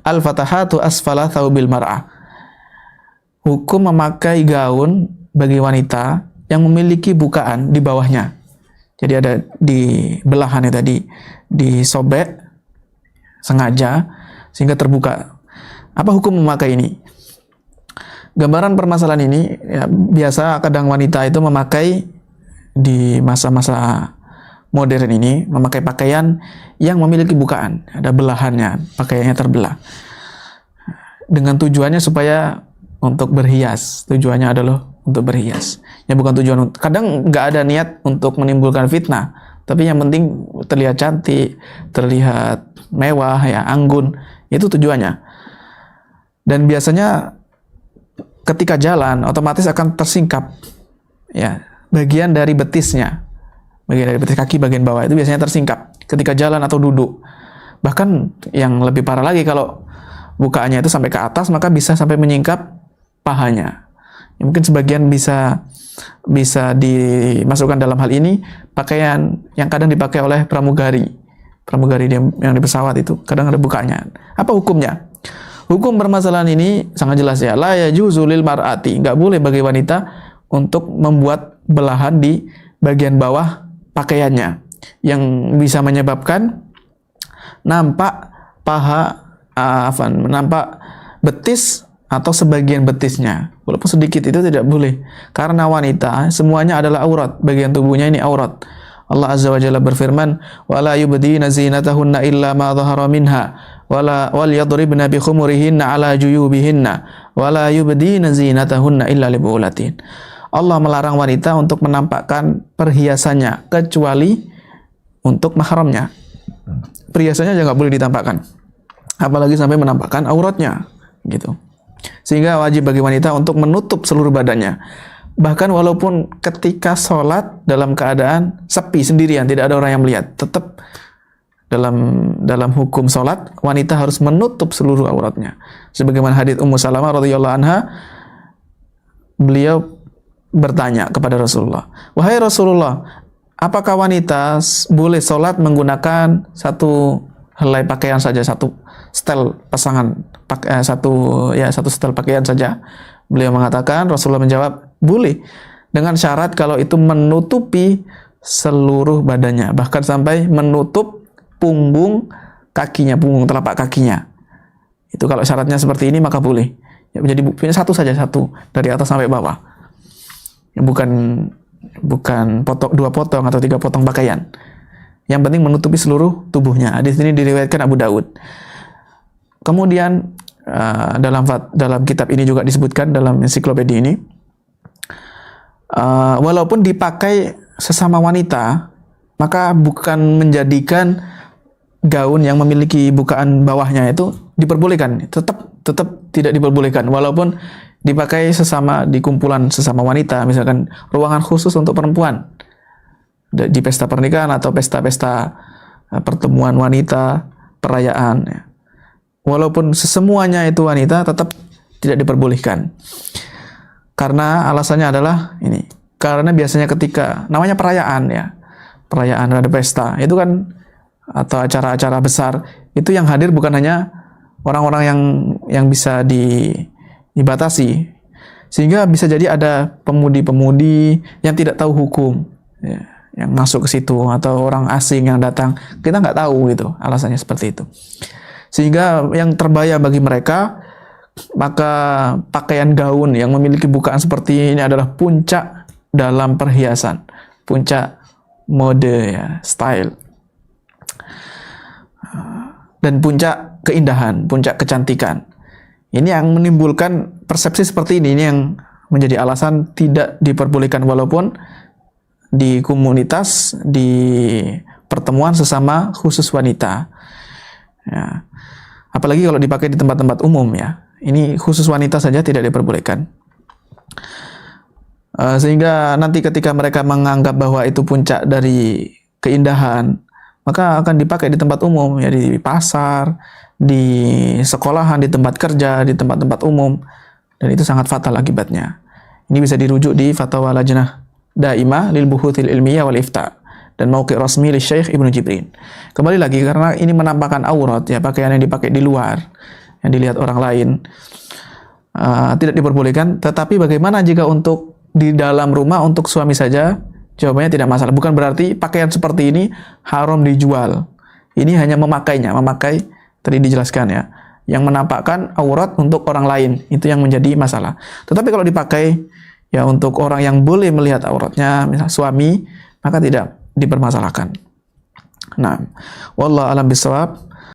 al-fatahatu asfala thawbil mar'ah. Hukum memakai gaun bagi wanita yang memiliki bukaan di bawahnya. Jadi ada di belahannya tadi disobek sengaja sehingga terbuka. Apa hukum memakai ini? Gambaran permasalahan ini ya, biasa kadang wanita itu memakai di masa-masa modern ini memakai pakaian yang memiliki bukaan, ada belahannya, pakaiannya terbelah. Dengan tujuannya supaya untuk berhias, tujuannya adalah untuk berhias. Ya bukan tujuan, kadang nggak ada niat untuk menimbulkan fitnah, tapi yang penting terlihat cantik, terlihat mewah, ya anggun, itu tujuannya. Dan biasanya ketika jalan otomatis akan tersingkap ya bagian dari betisnya, bagian dari betis kaki bagian bawah itu biasanya tersingkap ketika jalan atau duduk. Bahkan yang lebih parah lagi kalau bukaannya itu sampai ke atas maka bisa sampai menyingkap pahanya. Ya, mungkin sebagian bisa dimasukkan dalam hal ini pakaian yang kadang dipakai oleh pramugari yang di pesawat itu kadang ada bukanya. Apa hukumnya? Hukum permasalahan ini sangat jelas ya. La yajuzu lil mar'ati, nggak boleh bagi wanita untuk membuat belahan di bagian bawah pakaiannya yang bisa menyebabkan nampak nampak betis atau sebagian betisnya. Walaupun sedikit itu tidak boleh. Karena wanita semuanya adalah aurat, bagian tubuhnya ini aurat. Allah Azza wa Jalla berfirman, "Wala yubdina zinatahunna illa ma dhahara minha, wal yadribna bi khumurihinna ala juyubihinna, wala yubdina zinatahunna illa li bu'ulatin." Allah melarang wanita untuk menampakkan perhiasannya kecuali untuk mahramnya. Perhiasannya aja nggak boleh ditampakkan, apalagi sampai menampakkan auratnya, gitu. Sehingga wajib bagi wanita untuk menutup seluruh badannya. Bahkan walaupun ketika sholat dalam keadaan sepi sendirian, tidak ada orang yang melihat, tetap dalam hukum sholat wanita harus menutup seluruh auratnya. Sebagaimana hadits Ummu Salamah radhiyallahu anha, beliau bertanya kepada Rasulullah, "Wahai Rasulullah, apakah wanita boleh sholat menggunakan satu helai pakaian saja, satu setel pasangan, satu setel pakaian saja?" Beliau mengatakan, Rasulullah menjawab, boleh, dengan syarat kalau itu menutupi seluruh badannya, bahkan sampai menutup punggung kakinya, punggung telapak kakinya. Itu kalau syaratnya seperti ini maka boleh. Ya, jadi satu saja, satu dari atas sampai bawah. Ya, bukan dua potong atau 3 potong pakaian. Yang penting menutupi seluruh tubuhnya. Hadis ini diriwayatkan Abu Daud. Kemudian dalam kitab ini juga disebutkan dalam ensiklopedia ini, walaupun dipakai sesama wanita, maka bukan menjadikan gaun yang memiliki bukaan bawahnya itu diperbolehkan. Tetap tidak diperbolehkan walaupun dipakai di kumpulan sesama wanita, misalkan ruangan khusus untuk perempuan di pesta pernikahan atau pesta-pesta pertemuan wanita, perayaan ya. Walaupun semuanya itu wanita, tetap tidak diperbolehkan. Karena alasannya adalah ini. Karena biasanya ketika namanya perayaan ya, perayaan ada pesta, itu kan atau acara-acara besar, itu yang hadir bukan hanya orang-orang yang bisa dibatasi. Sehingga bisa jadi ada pemudi-pemudi yang tidak tahu hukum ya, yang masuk ke situ, atau orang asing yang datang, kita nggak tahu gitu, alasannya seperti itu. Sehingga yang terbayang bagi mereka, maka pakaian gaun yang memiliki bukaan seperti ini adalah puncak dalam perhiasan, puncak mode ya, style, dan puncak keindahan, puncak kecantikan. Ini yang menimbulkan persepsi seperti ini yang menjadi alasan tidak diperbolehkan walaupun di komunitas, di pertemuan sesama khusus wanita ya. Apalagi kalau dipakai di tempat-tempat umum ya. Ini khusus wanita saja tidak diperbolehkan. Sehingga nanti ketika mereka menganggap bahwa itu puncak dari keindahan, maka akan dipakai di tempat umum ya, di pasar, di sekolahan, di tempat kerja, di tempat-tempat umum, dan itu sangat fatal akibatnya. Ini bisa dirujuk di Fatwa Lajnah Daimah lil Buhuthil Ilmiyah wal Ifta dan Mauqi' Rasmi li Syekh Ibnu Jibrin. Kembali lagi, karena ini menampakkan aurat ya, pakaian yang dipakai di luar yang dilihat orang lain, tidak diperbolehkan. Tetapi bagaimana jika untuk di dalam rumah untuk suami saja? Jawabannya tidak masalah. Bukan berarti pakaian seperti ini haram dijual. Ini hanya memakainya, memakai tadi dijelaskan ya, yang menampakkan aurat untuk orang lain, itu yang menjadi masalah. Tetapi kalau dipakai ya untuk orang yang boleh melihat auratnya, misal suami, maka tidak dipermasalahkan. Nah, wallahu alam bisawab.